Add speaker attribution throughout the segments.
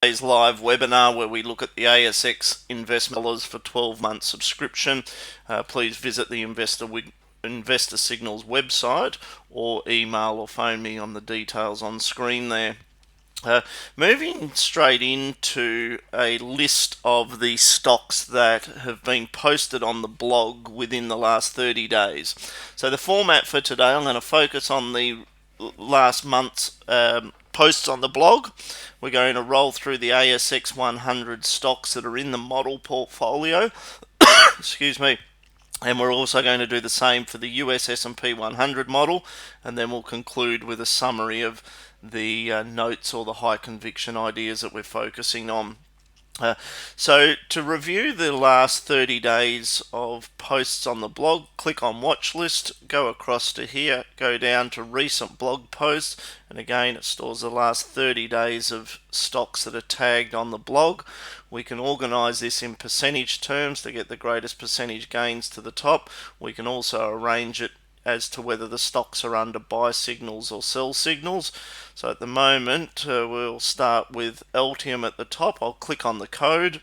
Speaker 1: Today's live webinar where we look at the ASX investment dollars for 12-month subscription. Please visit the Investor Signals website or email or phone me on the details on screen there. Moving straight into a list of the stocks that have been posted on the blog within the last 30 days. So the format for today, I'm going to focus on the last month's posts on the blog. We're going to roll through the ASX 100 stocks that are in the model portfolio. Excuse me. And we're also going to do the same for the US S&P 100 model, and then we'll conclude with a summary of the notes or the high conviction ideas that we're focusing on. So to review the last 30 days of posts on the blog, click on watch list, go across to here, go down to recent blog posts, and again it stores the last 30 days of stocks that are tagged on the blog. We can organize this in percentage terms to get the greatest percentage gains to the top. We can also arrange it as to whether the stocks are under buy signals or sell signals. So at the moment we'll start with Altium at the top. I'll click on the code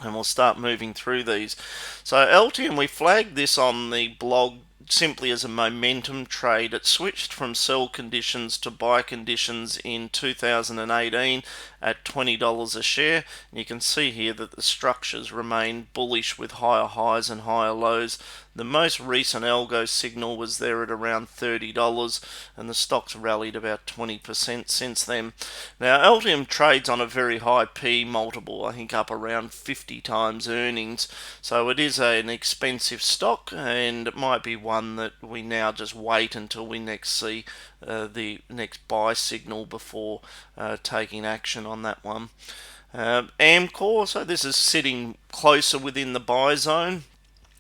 Speaker 1: and we'll start moving through these. So Altium, we flagged this on the blog simply as a momentum trade. It switched from sell conditions to buy conditions in 2018 at $20 a share. And you can see here that the structures remain bullish with higher highs and higher lows. The most recent algo signal was there at around $30, and the stock's rallied about 20% since then. Now, Altium trades on a very high P multiple, I think up around 50 times earnings, so it is an expensive stock, and it might be one that we now just wait until we next see the next buy signal before taking action on that one. Amcor, so this is sitting closer within the buy zone.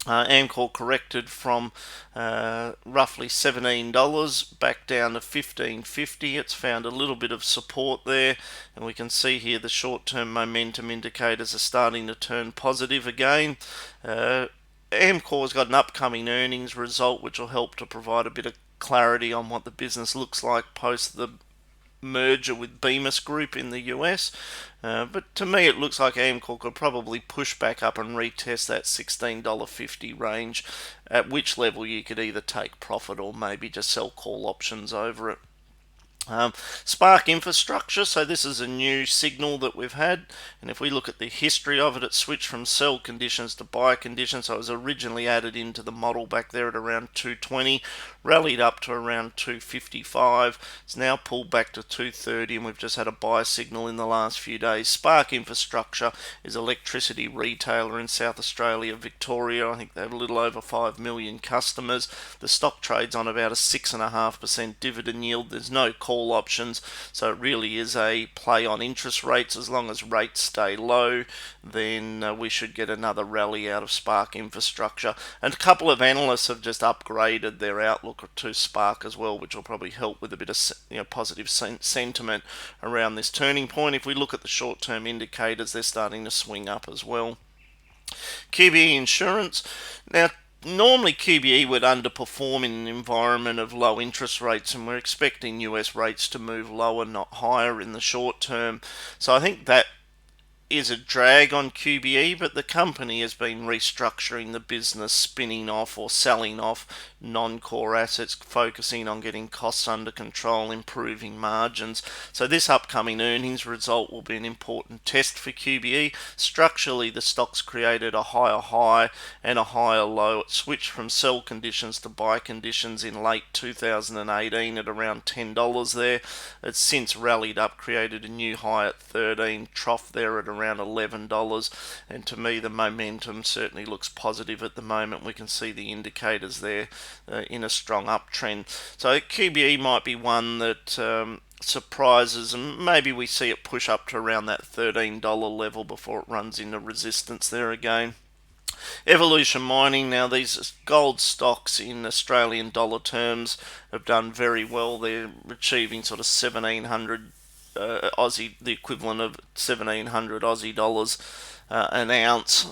Speaker 1: Amcor corrected from roughly $17 back down to $15.50. It's found a little bit of support there, and we can see here the short-term momentum indicators are starting to turn positive again. Amcor's got an upcoming earnings result which will help to provide a bit of clarity on what the business looks like post the merger with Bemis Group in the US. But to me it looks like Amcor could probably push back up and retest that $16.50 range, at which level you could either take profit or maybe just sell call options over it. Spark Infrastructure, so this is a new signal that we've had, and if we look at the history of it, it switched from sell conditions to buy conditions. So it was originally added into the model back there at around 220, rallied up to around 255, it's now pulled back to 230, and we've just had a buy signal in the last few days. Spark Infrastructure is an electricity retailer in South Australia, Victoria. I think they have a little over 5 million customers. The stock trades on about a 6.5% dividend yield. There's no call options, so it really is a play on interest rates. As long as rates stay low, then we should get another rally out of Spark Infrastructure. And a couple of analysts have just upgraded their outlook to Spark as well, which will probably help with a bit of positive sentiment around this turning point. If we look at the short-term indicators, they're starting to swing up as well. Kiwi Insurance. Now, normally QBE would underperform in an environment of low interest rates, and we're expecting US rates to move lower, not higher in the short term. So I think that is a drag on QBE, but the company has been restructuring the business, spinning off or selling off non-core assets, focusing on getting costs under control, improving margins. So this upcoming earnings result will be an important test for QBE. Structurally, the stock's created a higher high and a higher low. It switched from sell conditions to buy conditions in late 2018 at around $10 there. It's since rallied up, created a new high at 13, trough there at around $11, and to me the momentum certainly looks positive at the moment. We can see the indicators there in a strong uptrend. So QBE might be one that surprises, and maybe we see it push up to around that $13 level before it runs into resistance there again. Evolution Mining, now these gold stocks in Australian dollar terms have done very well. They're achieving sort of 1700 Aussie, the equivalent of 1700 Aussie dollars an ounce,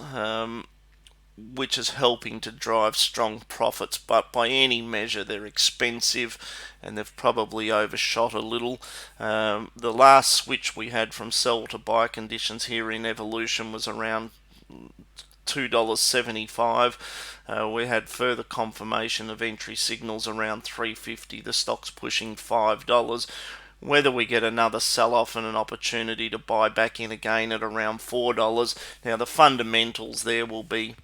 Speaker 1: which is helping to drive strong profits, but by any measure they're expensive and they've probably overshot a little. The last switch we had from sell to buy conditions here in Evolution was around $2.75. We had further confirmation of entry signals around $3.50. The stock's pushing $5. Whether we get another sell-off and an opportunity to buy back in again at around $4. Now the fundamentals there will be,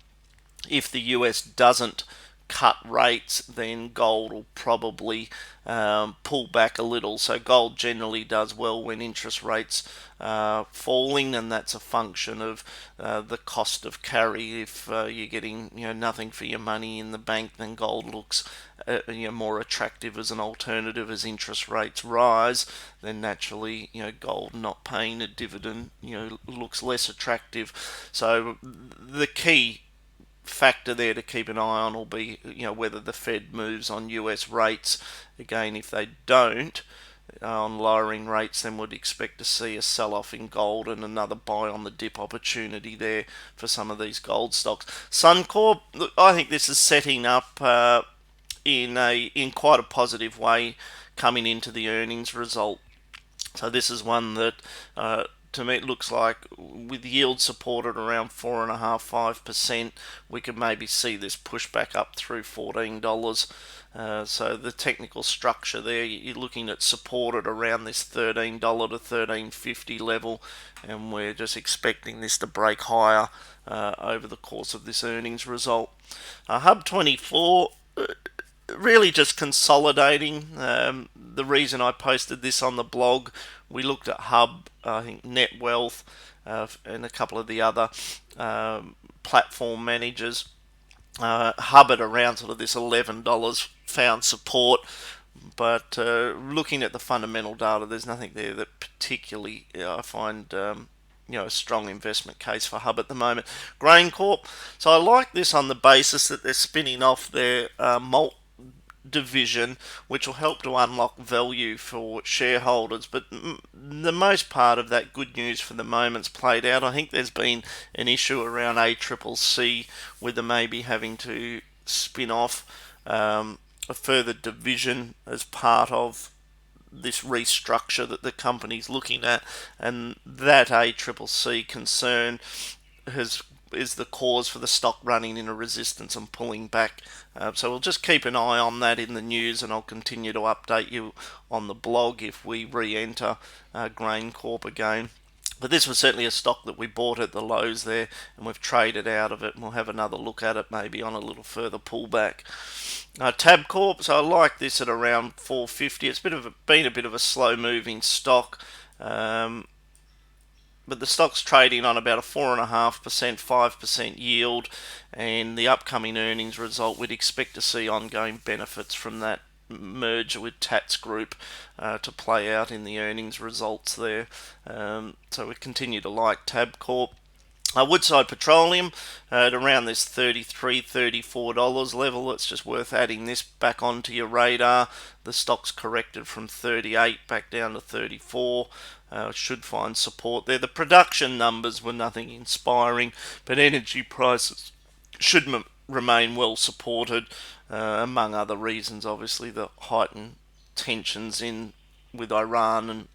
Speaker 1: if the US doesn't cut rates, then gold will probably pull back a little. So gold generally does well when interest rates are falling, and that's a function of the cost of carry. If you're getting nothing for your money in the bank, then gold looks more attractive as an alternative. As interest rates rise, then naturally gold not paying a dividend looks less attractive. So the key factor there to keep an eye on will be whether the Fed moves on US rates. Again, if they don't on lowering rates, then we'd expect to see a sell-off in gold and another buy on the dip opportunity there for some of these gold stocks. Suncorp, look, I think this is setting up in quite a positive way coming into the earnings result. So this is one that to me it looks like, with yield supported around 4.5-5%, we could maybe see this push back up through $14. So the technical structure there, you're looking at supported around this $13 to $13.50 level, and we're just expecting this to break higher over the course of this earnings result. Hub 24, really just consolidating. The reason I posted this on the blog, we looked at Hub, I think Net Wealth, and a couple of the other platform managers. Hub at around sort of this $11 found support, but looking at the fundamental data, there's nothing there that particularly I find a strong investment case for Hub at the moment. GrainCorp, so I like this on the basis that they're spinning off their malt division, which will help to unlock value for shareholders. But the most part of that good news for the moment's played out. I think there's been an issue around ACCC with them maybe having to spin off a further division as part of this restructure that the company's looking at, and that ACCC concern is the cause for the stock running in a resistance and pulling back. So we'll just keep an eye on that in the news, and I'll continue to update you on the blog if we re-enter GrainCorp again. But this was certainly a stock that we bought at the lows there, and we've traded out of it, and we'll have another look at it maybe on a little further pullback. Tabcorp, so I like this at around $4.50. It's been a bit of a slow moving stock. But the stock's trading on about a 4.5%, 5% yield, and the upcoming earnings result, we'd expect to see ongoing benefits from that merger with Tats Group to play out in the earnings results there. So we continue to like Tabcorp. Woodside Petroleum at around this $33, $34 level. It's just worth adding this back onto your radar. The stock's corrected from 38 back down to 34. Should find support there. The production numbers were nothing inspiring, but energy prices should remain well supported, among other reasons. Obviously, the heightened tensions with Iran and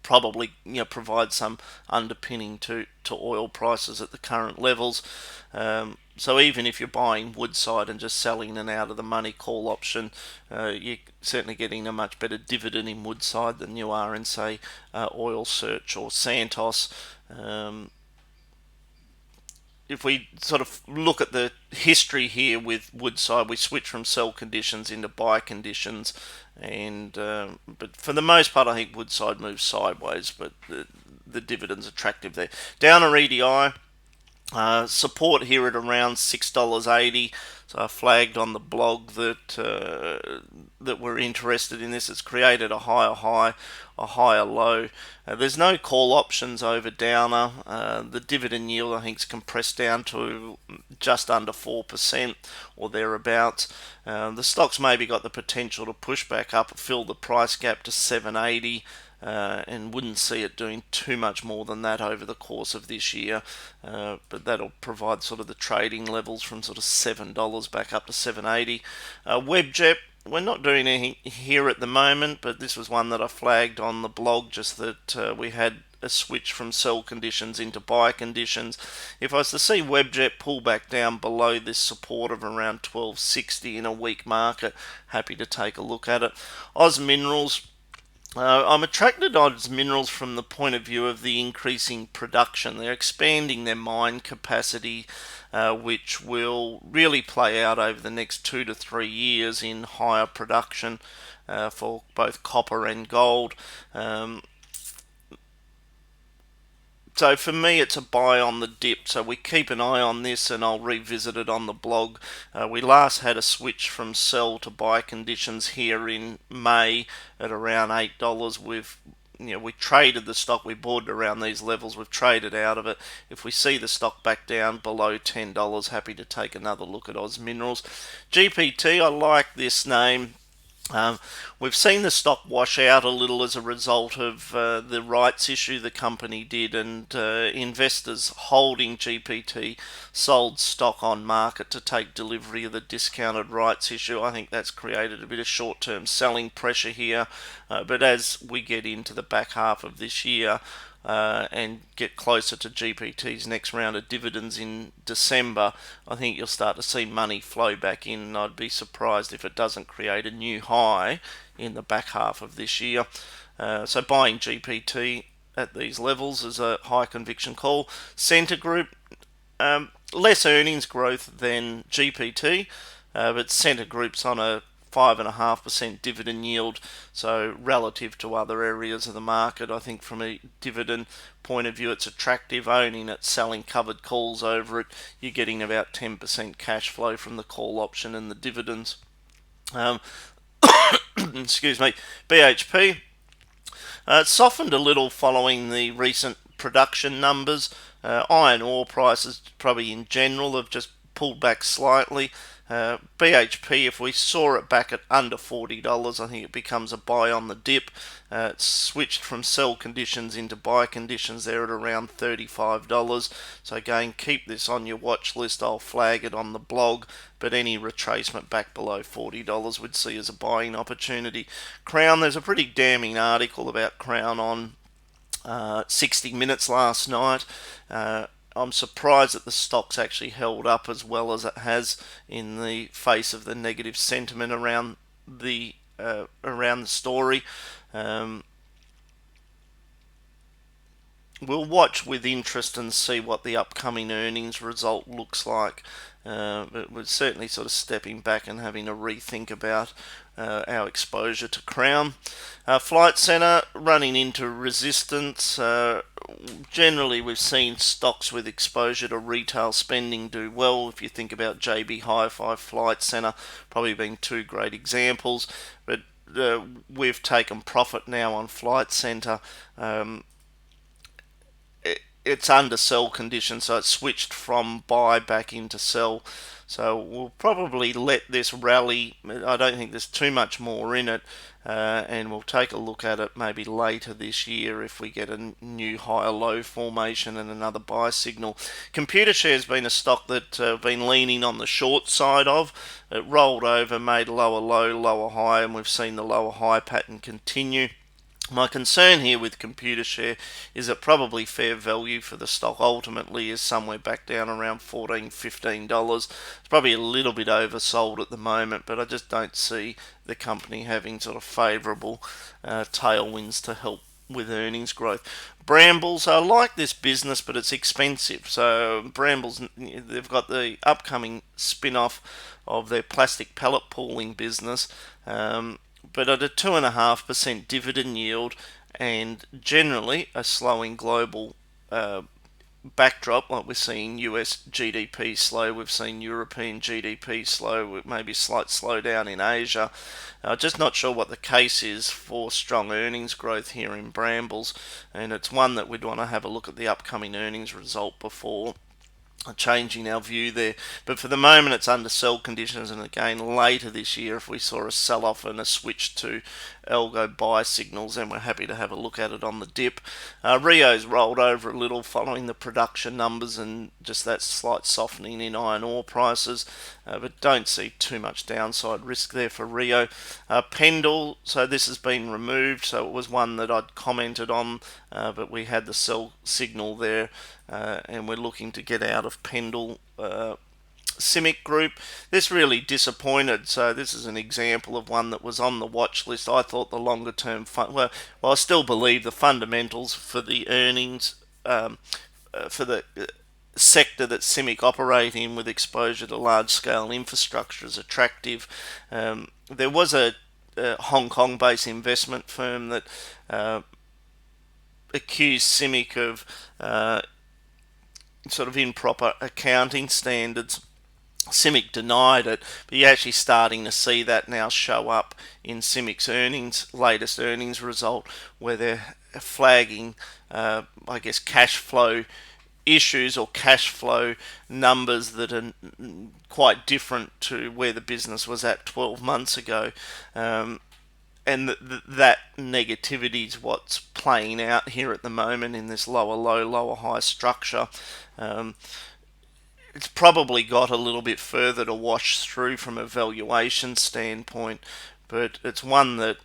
Speaker 1: probably provide some underpinning to oil prices at the current levels. So even if you're buying Woodside and just selling an out of the money call option, you're certainly getting a much better dividend in Woodside than you are in, say, Oil Search or Santos. If we sort of look at the history here with Woodside, we switch from sell conditions into buy conditions, and but for the most part, I think Woodside moves sideways, but the dividend's attractive there. Downer EDI, support here at around $6.80. So I flagged on the blog that we're interested in this. It's created a higher high, a higher low. There's no call options over Downer. The dividend yield, I think, is compressed down to just under 4% or thereabouts. The stock's maybe got the potential to push back up, fill the price gap to $7.80. and wouldn't see it doing too much more than that over the course of this year. But that'll provide sort of the trading levels from sort of $7 back up to $7.80. Webjet, we're not doing anything here at the moment, but this was one that I flagged on the blog, just that we had a switch from sell conditions into buy conditions. If I was to see Webjet pull back down below this support of around 1260 in a weak market, happy to take a look at it. Oz Minerals, I'm attracted to Oz Minerals from the point of view of the increasing production. They're expanding their mine capacity, which will really play out over the next 2 to 3 years in higher production for both copper and gold. So for me, it's a buy on the dip. So we keep an eye on this, and I'll revisit it on the blog. We last had a switch from sell to buy conditions here in May at around $8. We traded the stock. We bought it around these levels. We've traded out of it. If we see the stock back down below $10, happy to take another look at Oz Minerals. GPT, I like this name. We've seen the stock wash out a little as a result of the rights issue the company did, and investors holding GPT sold stock on market to take delivery of the discounted rights issue. I think that's created a bit of short-term selling pressure here, but as we get into the back half of this year, and get closer to GPT's next round of dividends in December, I think you'll start to see money flow back in, and I'd be surprised if it doesn't create a new high in the back half of this year. So buying GPT at these levels is a high conviction call. Centre Group, less earnings growth than GPT, but Centre Group's on a 5.5% dividend yield, so relative to other areas of the market, I think from a dividend point of view it's attractive. Owning it, selling covered calls over it, you're getting about 10% cash flow from the call option and the dividends. Excuse me. BHP, it softened a little following the recent production numbers. Iron ore prices probably in general have just pulled back slightly. BHP, if we saw it back at under $40, I think it becomes a buy on the dip. It's switched from sell conditions into buy conditions there at around $35. So again, keep this on your watch list. I'll flag it on the blog, but any retracement back below $40 we'd see as a buying opportunity. Crown, there's a pretty damning article about Crown on 60 Minutes last night. I'm surprised that the stock's actually held up as well as it has in the face of the negative sentiment around the story. We'll watch with interest and see what the upcoming earnings result looks like. But we're certainly sort of stepping back and having a rethink about our exposure to Crown. Flight Centre running into resistance. Generally, we've seen stocks with exposure to retail spending do well. If you think about JB Hi-Fi, Flight Centre, probably being two great examples. But we've taken profit now on Flight Centre. It's under sell conditions, so it's switched from buy back into sell. So we'll probably let this rally. I don't think there's too much more in it, and we'll take a look at it maybe later this year if we get a new higher low formation and another buy signal. Computershare's been a stock that I've been leaning on the short side of. It rolled over, made lower low, lower high, and we've seen the lower high pattern continue. My concern here with Computershare is that probably fair value for the stock ultimately is somewhere back down around $14-15. It's probably a little bit oversold at the moment, but I just don't see the company having sort of favourable tailwinds to help with earnings growth. Brambles, I like this business, but it's expensive. So Brambles, they've got the upcoming spin-off of their plastic pallet pooling business. But at a 2.5% dividend yield and generally a slowing global backdrop, like we're seeing US GDP slow, we've seen European GDP slow, maybe a slight slowdown in Asia. Just not sure what the case is for strong earnings growth here in Brambles, and it's one that we'd want to have a look at the upcoming earnings result before changing our view there. But for the moment it's under sell conditions, and again later this year if we saw a sell-off and a switch to algo buy signals, then we're happy to have a look at it on the dip. Rio's rolled over a little following the production numbers and just that slight softening in iron ore prices, but don't see too much downside risk there for Rio. Pendle, so this has been removed, so it was one that I'd commented on, but we had the sell signal there, and we're looking to get out of Pendle. CIMIC Group, this really disappointed. So this is an example of one that was on the watch list. I thought the longer term well, I still believe the fundamentals for the earnings for the sector that CIMIC operate in, with exposure to large scale infrastructure, is attractive. There was a Hong Kong based investment firm that accused CIMIC of sort of improper accounting standards. CIMIC denied it, but you're actually starting to see that now show up in CIMIC's latest earnings result, where they're flagging, I guess, cash flow issues or cash flow numbers that are quite different to where the business was at 12 months ago. And that negativity is what's playing out here at the moment in this lower low, lower high structure. It's probably got a little bit further to wash through from a valuation standpoint, but it's one that,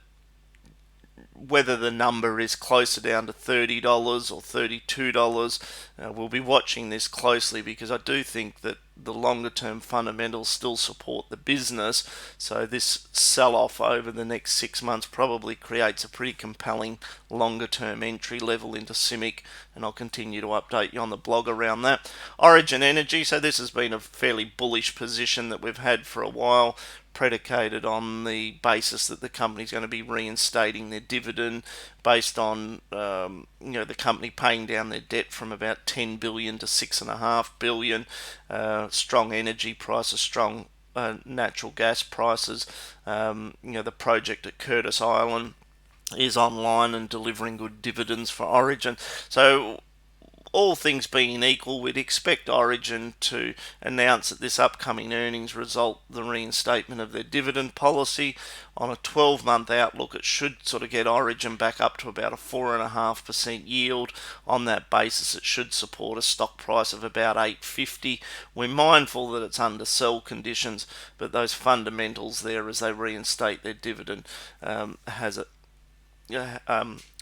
Speaker 1: whether the number is closer down to $30 or $32, we'll be watching this closely, because I do think that the longer term fundamentals still support the business. So this sell-off over the next 6 months probably creates a pretty compelling longer term entry level into CIMIC, and I'll continue to update you on the blog around that. Origin Energy, so this has been a fairly bullish position that we've had for a while, predicated on the basis that the company's going to be reinstating their dividend based on the company paying down their debt from about 10 billion to 6.5 billion, strong energy prices, strong natural gas prices. The project at Curtis Island is online and delivering good dividends for Origin. So all things being equal, we'd expect Origin to announce at this upcoming earnings result the reinstatement of their dividend policy. On a 12-month outlook, it should sort of get Origin back up to about a 4.5% yield. On that basis, it should support a stock price of about $8.50. We're mindful that it's under sell conditions, but those fundamentals there as they reinstate their dividend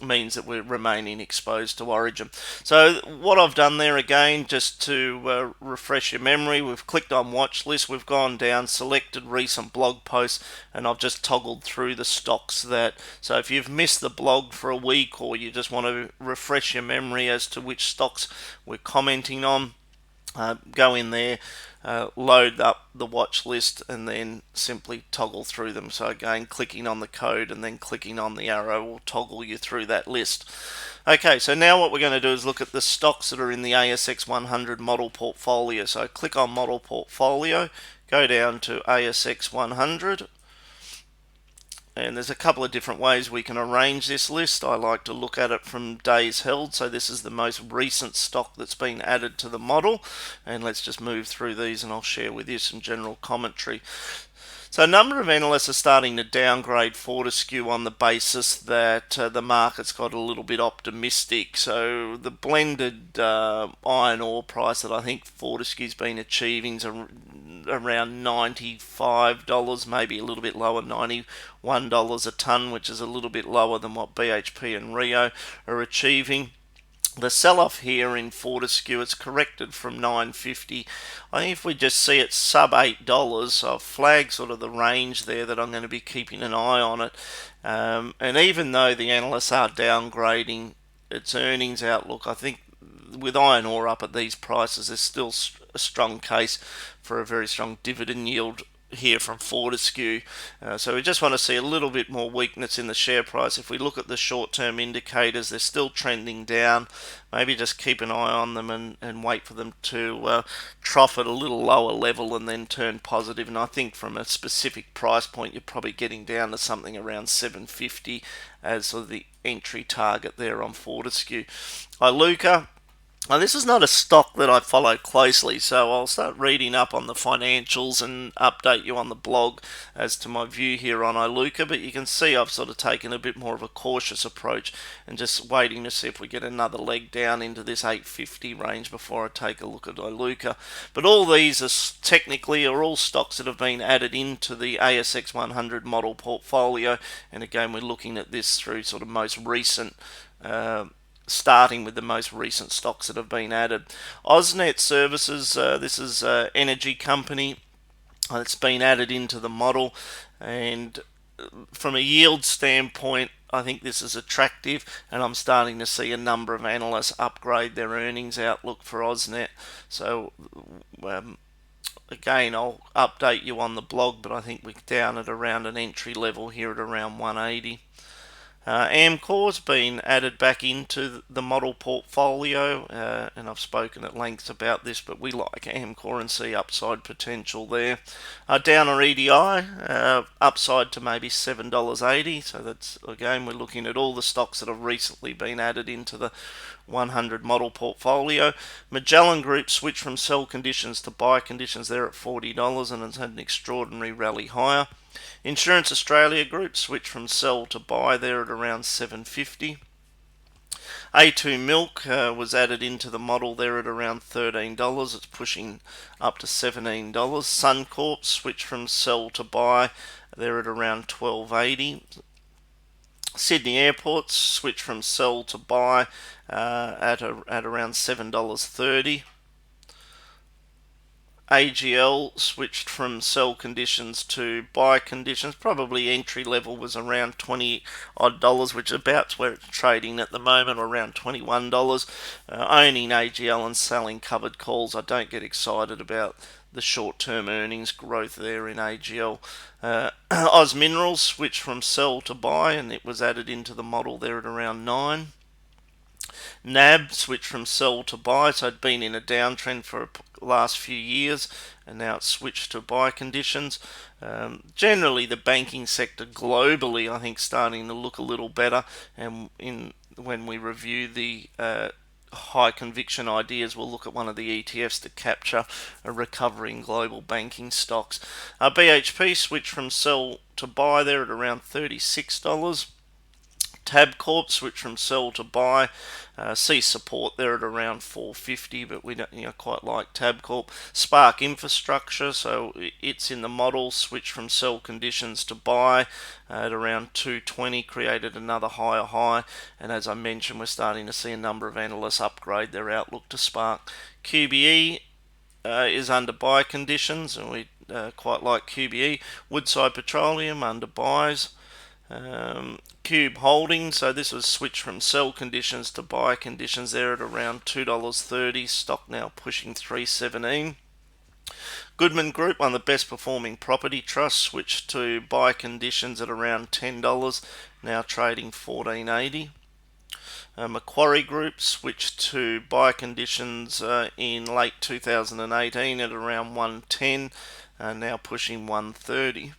Speaker 1: means that we're remaining exposed to Origin. So what I've done there, again, just to refresh your memory, we've clicked on watch list, we've gone down, selected recent blog posts, and I've just toggled through the stocks that, so if you've missed the blog for a week, or you just want to refresh your memory as to which stocks we're commenting on, go in there, load up the watch list, and then simply toggle through them. So again, clicking on the code and then clicking on the arrow will toggle you through that list. Okay, so now what we're going to do is look at the stocks that are in the ASX 100 model portfolio. So click on model portfolio, go down to ASX 100, and there's a couple of different ways we can arrange this list. I like to look at it from days held, so this is the most recent stock that's been added to the model, and let's just move through these and I'll share with you some general commentary. So a number of analysts are starting to downgrade Fortescue on the basis that the market's got a little bit optimistic. So the blended iron ore price that I think Fortescue's been achieving is around $95, maybe a little bit lower, $91 a tonne, which is a little bit lower than what BHP and Rio are achieving. The sell-off here in Fortescue, it's corrected from $9.50. I think if we just see it sub $8, so I've flagged sort of the range there that I'm going to be keeping an eye on it. And even though the analysts are downgrading its earnings outlook, I think with iron ore up at these prices, there's still a strong case for a very strong dividend yield here from Fortescue. So we just want to see a little bit more weakness in the share price. If we look at the short-term indicators, they're still trending down. Maybe just keep an eye on them and wait for them to trough at a little lower level and then turn positive. And I think from a specific price point, you're probably getting down to something around $7.50 as sort of the entry target there on Fortescue. Iluka, Now, this is not a stock that I follow closely, so I'll start reading up on the financials and update you on the blog as to my view here on Iluka. But you can see I've sort of taken a bit more of a cautious approach and just waiting to see if we get another leg down into this 850 range before I take a look at Iluka. But all these are all stocks that have been added into the ASX 100 model portfolio, and again we're looking at this through sort of most recent. Starting with the most recent stocks that have been added. AusNet Services, this is an energy company that's been added into the model, and from a yield standpoint, I think this is attractive, and I'm starting to see a number of analysts upgrade their earnings outlook for AusNet. So, again, I'll update you on the blog, but I think we're down at around an entry level here at around 180. Amcor's been added back into the model portfolio, and I've spoken at length about this, but we like Amcor and see upside potential there. Downer EDI, upside to maybe $7.80, so that's, again, we're looking at all the stocks that have recently been added into the 100 model portfolio. Magellan Group switched from sell conditions to buy conditions there at $40 and has had an extraordinary rally higher. Insurance Australia Group switched from sell to buy there at around 750. A2 Milk was added into the model there at around $13. It's pushing up to $17. Suncorp switched from sell to buy there at around $12.80. Sydney Airports switched from sell to buy at around $7.30. AGL switched from sell conditions to buy conditions. Probably entry level was around $20 odd, which is about where it's trading at the moment, around $21. Owning AGL and selling covered calls, I don't get excited about the short-term earnings growth there in AGL. Oz Minerals switched from sell to buy, and it was added into the model there at around 9. NAB switched from sell to buy, so it's been in a downtrend for the last few years, and now it's switched to buy conditions. Generally, the banking sector globally, I think, starting to look a little better, and when we review the high conviction ideas, we'll look at one of the ETFs to capture a recovery in global banking stocks. BHP switched from sell to buy there at around $36. Tabcorp switched from sell to buy. See support there at around 450, but we don't quite like Tabcorp. Spark Infrastructure, so it's in the model, switched from sell conditions to buy at around 220, created another higher high, and as I mentioned, we're starting to see a number of analysts upgrade their outlook to Spark. QBE is under buy conditions, and we quite like QBE. Woodside Petroleum under buys. Cube Holdings, so this was switched from sell conditions to buy conditions there at around $2.30, stock now pushing $3.17. Goodman Group, one of the best performing property trusts, switched to buy conditions at around $10, now trading $14.80. Macquarie Group switched to buy conditions in late 2018 at around 110, now pushing 130.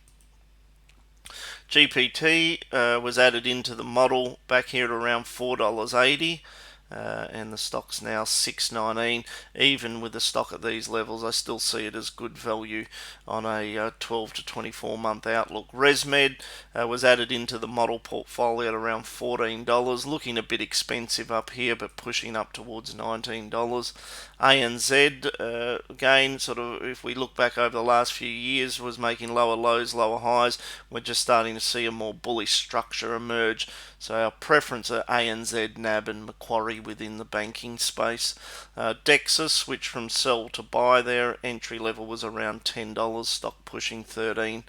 Speaker 1: GPT was added into the model back here at around $4.80, and the stock's now $6.19. Even with the stock at these levels, I still see it as good value on a 12 to 24 month outlook. ResMed was added into the model portfolio at around $14, looking a bit expensive up here, but pushing up towards $19. ANZ, again, sort of, if we look back over the last few years, was making lower lows, lower highs. We're just starting to see a more bullish structure emerge. So our preference are ANZ, NAB and Macquarie within the banking space. Dexus switched from sell to buy there. Entry level was around $10, stock pushing 13.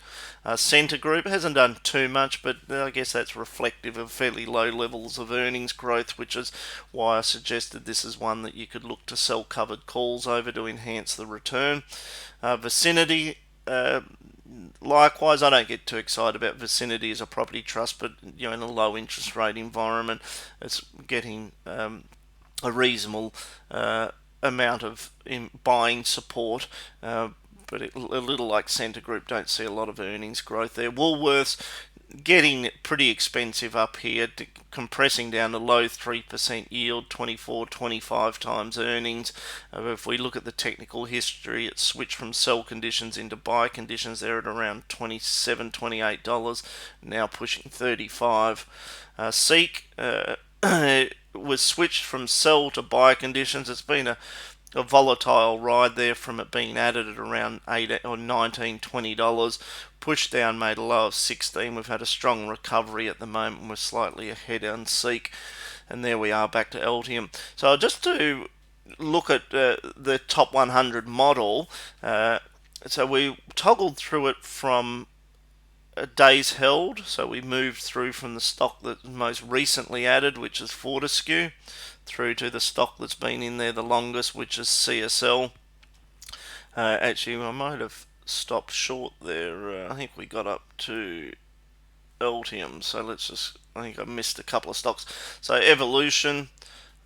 Speaker 1: Scentre Group hasn't done too much, but I guess that's reflective of fairly low levels of earnings growth, which is why I suggested this is one that you could look to sell covered calls over to enhance the return. Vicinity, likewise, I don't get too excited about Vicinity as a property trust, but in a low interest rate environment, it's getting a reasonable amount of buying support. But a little like Scentre Group, don't see a lot of earnings growth there. Woolworths getting pretty expensive up here, compressing down to low 3% yield, 24-25 times earnings. If we look at the technical history, it's switched from sell conditions into buy conditions. They're at around $27, $28, now pushing 35. Seek was switched from sell to buy conditions. It's been a volatile ride there from it being added at around $8 or $19, $20. Pushed down, made a low of 16. We've had a strong recovery at the moment. We're slightly ahead on Seek. And there we are back to Altium. So just to look at the top 100 model, so we toggled through it from days held. So we moved through from the stock that most recently added, which is Fortescue, through to the stock that's been in there the longest, which is CSL. Actually, I might have stopped short there. I think we got up to Altium, so I think I missed a couple of stocks. So Evolution,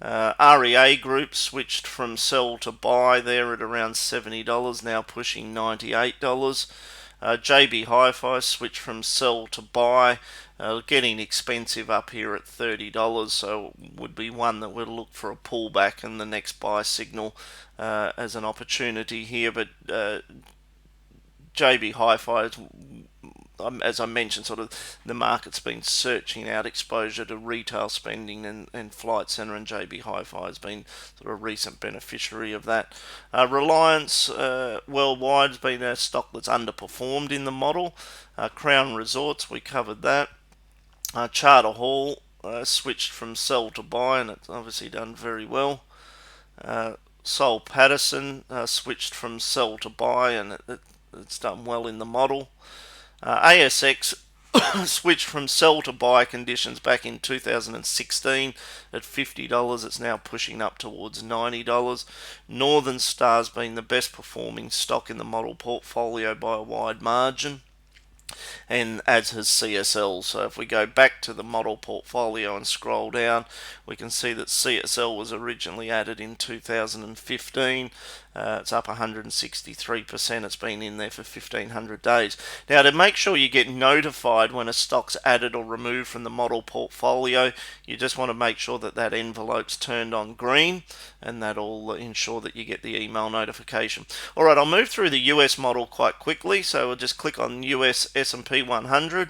Speaker 1: REA Group switched from sell to buy there at around $70, now pushing $98. JB Hi-Fi switched from sell to buy, getting expensive up here at $30, so would be one that would look for a pullback and the next buy signal as an opportunity here. But JB Hi-Fi, as I mentioned, sort of the market's been searching out exposure to retail spending, and Flight Centre and JB Hi-Fi has been sort of a recent beneficiary of that. Reliance Worldwide has been a stock that's underperformed in the model. Crown Resorts, we covered that. Charter Hall switched from sell to buy, and it's obviously done very well. Sol Patterson switched from sell to buy, and it's done well in the model. ASX switched from sell to buy conditions back in 2016 at $50. It's now pushing up towards $90. Northern Star's been the best performing stock in the model portfolio by a wide margin, and as has CSL. So if we go back to the model portfolio and scroll down, we can see that CSL was originally added in 2015. It's up 163%. It's been in there for 1,500 days. Now, to make sure you get notified when a stock's added or removed from the model portfolio, you just want to make sure that that envelope's turned on green, and that'll ensure that you get the email notification. All right, I'll move through the US model quite quickly. So we'll just click on US S&P 100,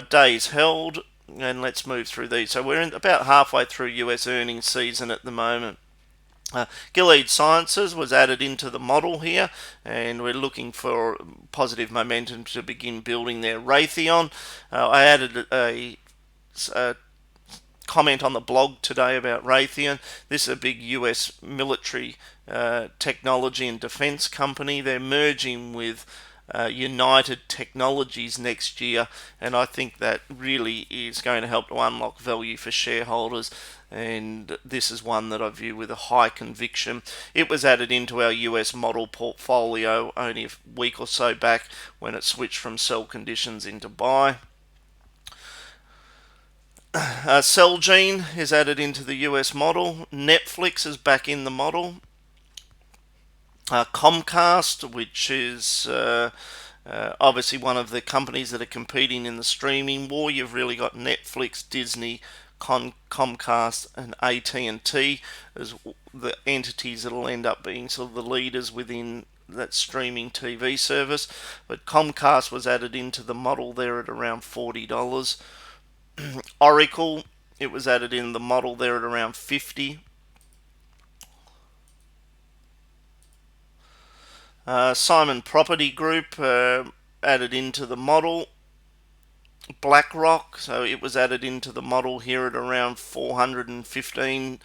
Speaker 1: days held, and let's move through these. So we're about halfway through US earnings season at the moment. Gilead Sciences was added into the model here, and we're looking for positive momentum to begin building there. Raytheon, I added a comment on the blog today about Raytheon. This is a big US military technology and defense company. They're merging with United Technologies next year, and I think that really is going to help to unlock value for shareholders, and this is one that I view with a high conviction. It was added into our US model portfolio only a week or so back when it switched from sell conditions into buy. Celgene is added into the US model. Netflix is back in the model. Comcast, which is obviously one of the companies that are competing in the streaming war. You've really got Netflix, Disney, Comcast, and AT&T as the entities that will end up being sort of the leaders within that streaming TV service. But Comcast was added into the model there at around $40. Oracle, it was added in the model there at around $50. Simon Property Group added into the model. BlackRock, so it was added into the model here at around $415,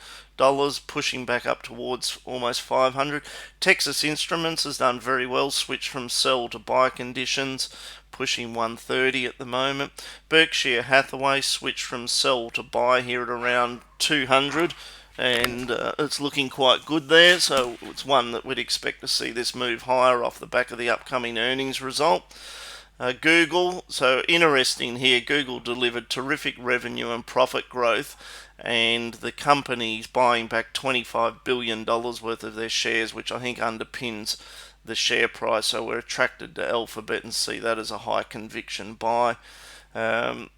Speaker 1: pushing back up towards almost $500. Texas Instruments has done very well, switched from sell to buy conditions, pushing $130 at the moment. Berkshire Hathaway switched from sell to buy here at around $200, and it's looking quite good there, so it's one that we'd expect to see this move higher off the back of the upcoming earnings result. Google, so interesting here, Google delivered terrific revenue and profit growth, and the company's buying back $25 billion worth of their shares, which I think underpins the share price, so we're attracted to Alphabet and see that as a high conviction buy. Um,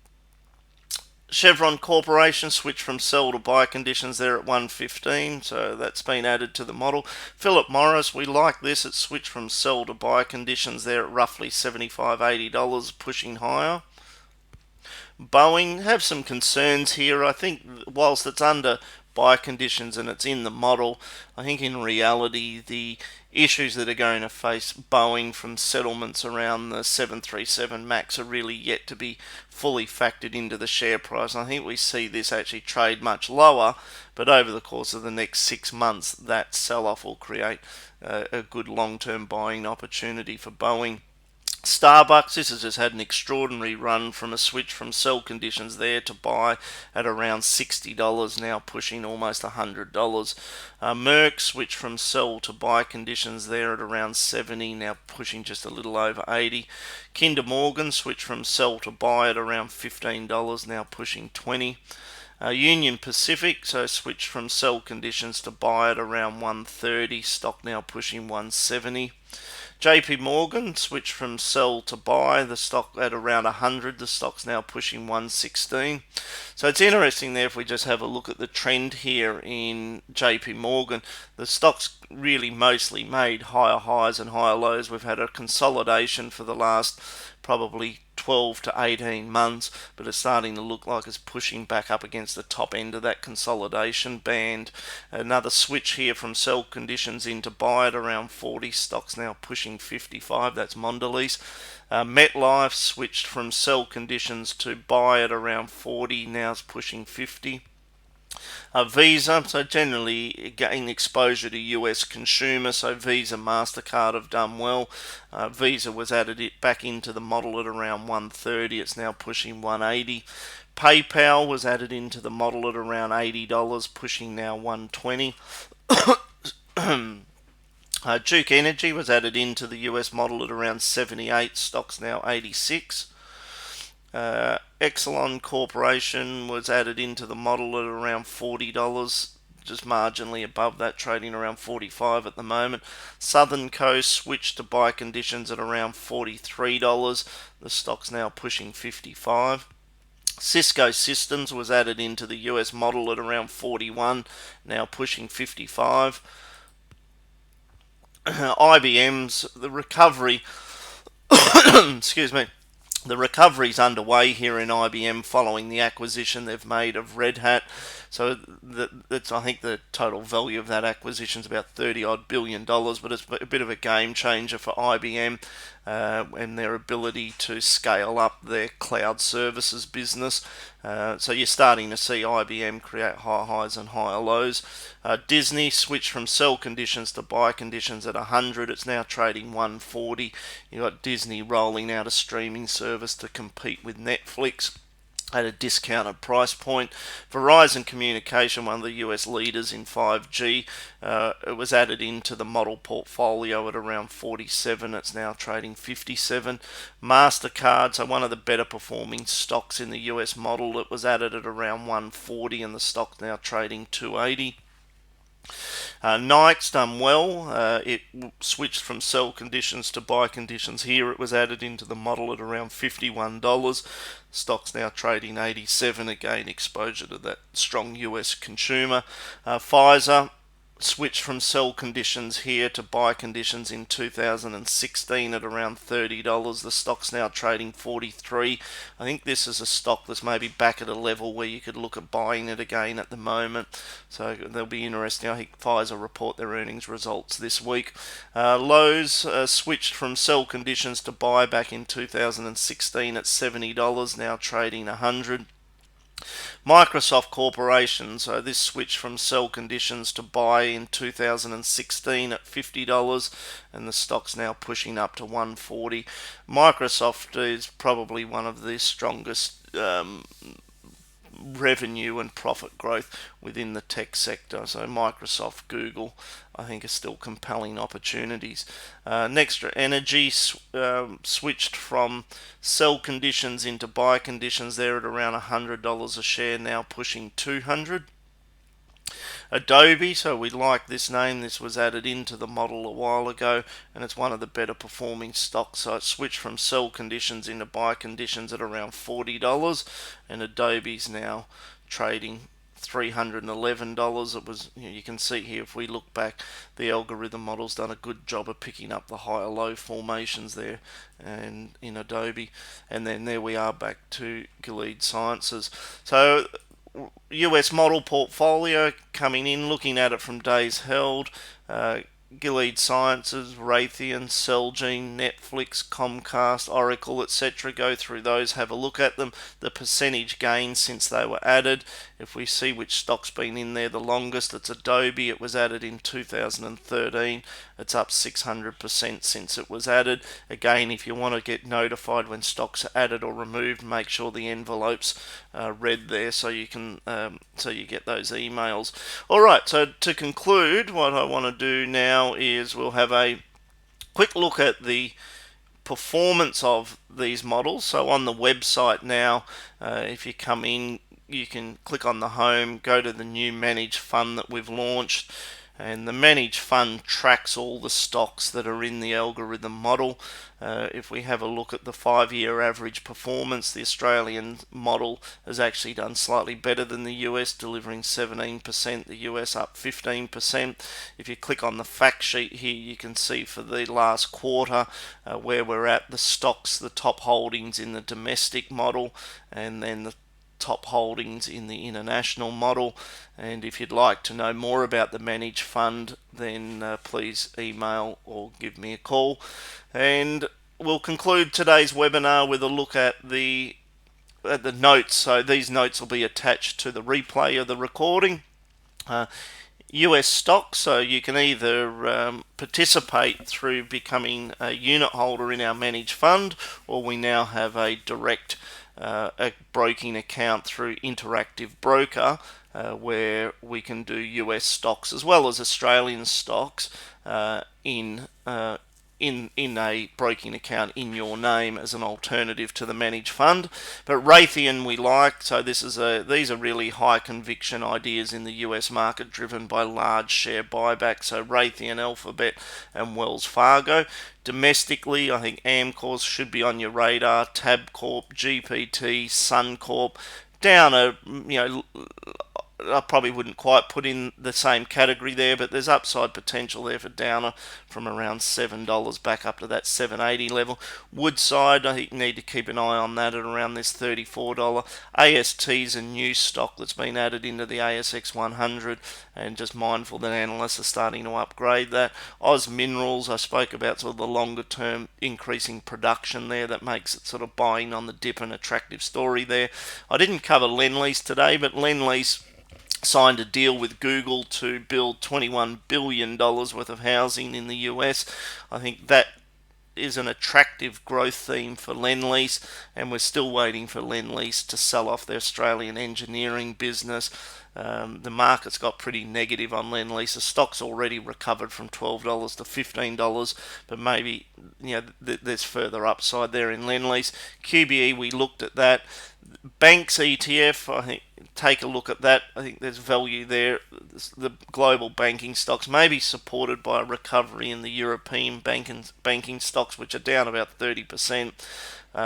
Speaker 1: Chevron Corporation switched from sell to buy conditions there at 115, so that's been added to the model. Philip Morris, we like this. It's switched from sell to buy conditions there at roughly $75-$80, pushing higher. Boeing have some concerns here. I think whilst it's under buy conditions and it's in the model, I think in reality the issues that are going to face Boeing from settlements around the 737 MAX are really yet to be fully factored into the share price. And I think we see this actually trade much lower, but over the course of the next 6 months that sell-off will create a good long-term buying opportunity for Boeing. Starbucks, this has just had an extraordinary run from a switch from sell conditions there to buy at around $60, now pushing almost $100. Merck switched from sell to buy conditions there at around 70, now pushing just a little over 80. Kinder Morgan switched from sell to buy at around $15, now pushing 20. Union Pacific, so switched from sell conditions to buy at around 130, stock now pushing 170. JP Morgan switched from sell to buy, the stock at around 100, the stock's now pushing 116. So it's interesting there if we just have a look at the trend here in JP Morgan. The stock's really mostly made higher highs and higher lows. We've had a consolidation for the last probably 12 to 18 months, but it's starting to look like it's pushing back up against the top end of that consolidation band. Another switch here from sell conditions into buy at around 40, stocks now pushing 55, that's Mondelez. MetLife switched from sell conditions to buy at around 40, now it's pushing 50. Visa, so generally getting exposure to US consumer, so Visa, MasterCard have done well. Visa was added back into the model at around 130, it's now pushing 180. PayPal was added into the model at around $80, pushing now 120. Duke Energy was added into the US model at around 78, stocks now 86. Exelon Corporation was added into the model at around $40, just marginally above that, trading around 45 at the moment. Southern Coast switched to buy conditions at around $43, the stock's now pushing 55. Cisco Systems was added into the US model at around 41, now pushing 55. IBM's, the recovery, excuse me, the recovery's underway here in IBM following the acquisition they've made of Red Hat. So that's, I think the total value of that acquisition is about $30 billion, but it's a bit of a game changer for IBM and their ability to scale up their cloud services business. So you're starting to see IBM create higher highs and higher lows. Disney switched from sell conditions to buy conditions at 100. It's now trading 140. You've got Disney rolling out a streaming service to compete with Netflix at a discounted price point. Verizon Communication, one of the US leaders in 5G, it was added into the model portfolio at around 47. It's now trading 57. MasterCard, so one of the better performing stocks in the US model, it was added at around 140 and the stock now trading 280. Nike's done well. It switched from sell conditions to buy conditions here. It was added into the model at around $51. Stock's now trading 87. Again, exposure to that strong US consumer. Pfizer switched from sell conditions here to buy conditions in 2016 at around $30. The stock's now trading 43. I think this is a stock that's maybe back at a level where you could look at buying it again at the moment. So they'll be interesting. I think Pfizer report their earnings results this week. Lowe's switched from sell conditions to buy back in 2016 at $70, now trading 100. Microsoft Corporation, so this switched from sell conditions to buy in 2016 at $50 and the stock's now pushing up to 140. Microsoft is probably one of the strongest revenue and profit growth within the tech sector. So Microsoft, Google, I think are still compelling opportunities. Nextra Energy switched from sell conditions into buy conditions there at around $100 a share, now pushing 200. Adobe, so we like this name. This was added into the model a while ago, and it's one of the better performing stocks. So it switched from sell conditions into buy conditions at around $40, and Adobe's now trading $311. It was, you can see here, if we look back, the algorithm model's done a good job of picking up the higher low formations there and in Adobe. And then there we are back to Gilead Sciences. So US model portfolio coming in, looking at it from days held. Gilead Sciences, Raytheon, Celgene, Netflix, Comcast, Oracle, etc. Go through those, have a look at them, the percentage gains since they were added. If we see which stock's been in there the longest, it's Adobe. It was added in 2013. It's up 600% since it was added. Again, if you want to get notified when stocks are added or removed, make sure the envelope's read there so you can so you get those emails. All right, so to conclude, what I want to do now is we'll have a quick look at the performance of these models. So on the website now, if you come in, you can click on the home, go to the new managed fund that we've launched, and the managed fund tracks all the stocks that are in the algorithm model. If we have a look at the 5-year average performance, the Australian model has actually done slightly better than the US, delivering 17%, the US up 15%. If you click on the fact sheet here, you can see for the last quarter where we're at, the stocks, the top holdings in the domestic model, and then the top holdings in the international model. And if you'd like to know more about the managed fund, then please email or give me a call. And we'll conclude today's webinar with a look at the notes. So these notes will be attached to the replay of the recording. US stocks, so you can either participate through becoming a unit holder in our managed fund, or we now have a direct a broking account through Interactive Broker, where we can do US stocks as well as Australian stocks in a broking account in your name as an alternative to the managed fund. But Raytheon we like, so these are really high conviction ideas in the US market driven by large share buybacks. So Raytheon, Alphabet and Wells Fargo. Domestically, I think Amcor's should be on your radar. Tabcorp, GPT, Suncorp, down I probably wouldn't quite put in the same category there, but there's upside potential there for Downer from around $7 back up to that $7.80 level. Woodside, I think you need to keep an eye on that at around this $34. AST's a new stock that's been added into the ASX 100, and just mindful that analysts are starting to upgrade that. Oz Minerals, I spoke about sort of the longer term increasing production there that makes it sort of buying on the dip an attractive story there. I didn't cover Lendlease today, but Lendlease signed a deal with Google to build $21 billion worth of housing in the US. I think that is an attractive growth theme for Lendlease, and we're still waiting for Lendlease to sell off their Australian engineering business. The market's got pretty negative on Lendlease. The stock's already recovered from $12 to $15, but maybe there's further upside there in Lendlease. QBE, we looked at that. Banks ETF, I think, take a look at that. I think there's value there. The global banking stocks may be supported by a recovery in the European banking stocks, which are down about 30%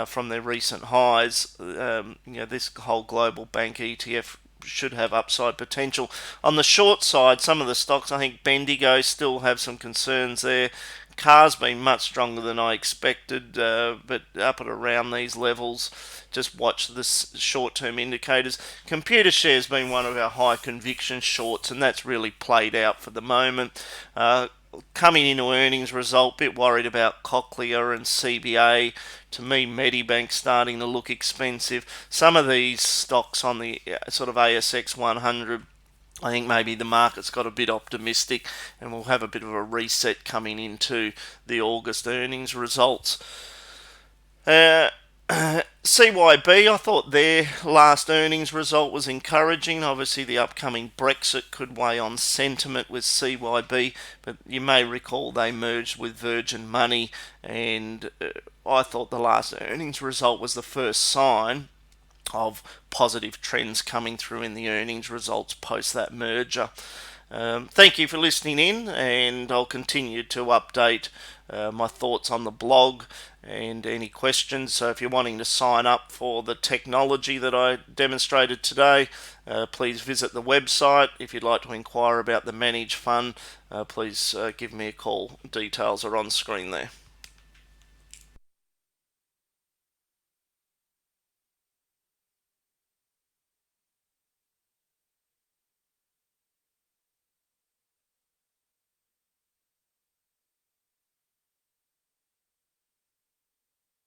Speaker 1: from their recent highs. This whole global bank ETF should have upside potential. On the short side, some of the stocks, I think Bendigo still have some concerns there. Car's been much stronger than I expected, but up at around these levels. Just watch the short-term indicators. Computershare's been one of our high conviction shorts, and that's really played out for the moment. Coming into earnings result, bit worried about Cochlear and CBA. To me, Medibank's starting to look expensive. Some of these stocks on the sort of ASX 100, I think maybe the market's got a bit optimistic, and we'll have a bit of a reset coming into the August earnings results. CYB, I thought their last earnings result was encouraging. Obviously, the upcoming Brexit could weigh on sentiment with CYB, but you may recall they merged with Virgin Money, and I thought the last earnings result was the first sign of positive trends coming through in the earnings results post that merger. Thank you for listening in, and I'll continue to update my thoughts on the blog and any questions. So if you're wanting to sign up for the technology that I demonstrated today, please visit the website. If you'd like to inquire about the managed fund, please give me a call. Details are on screen there.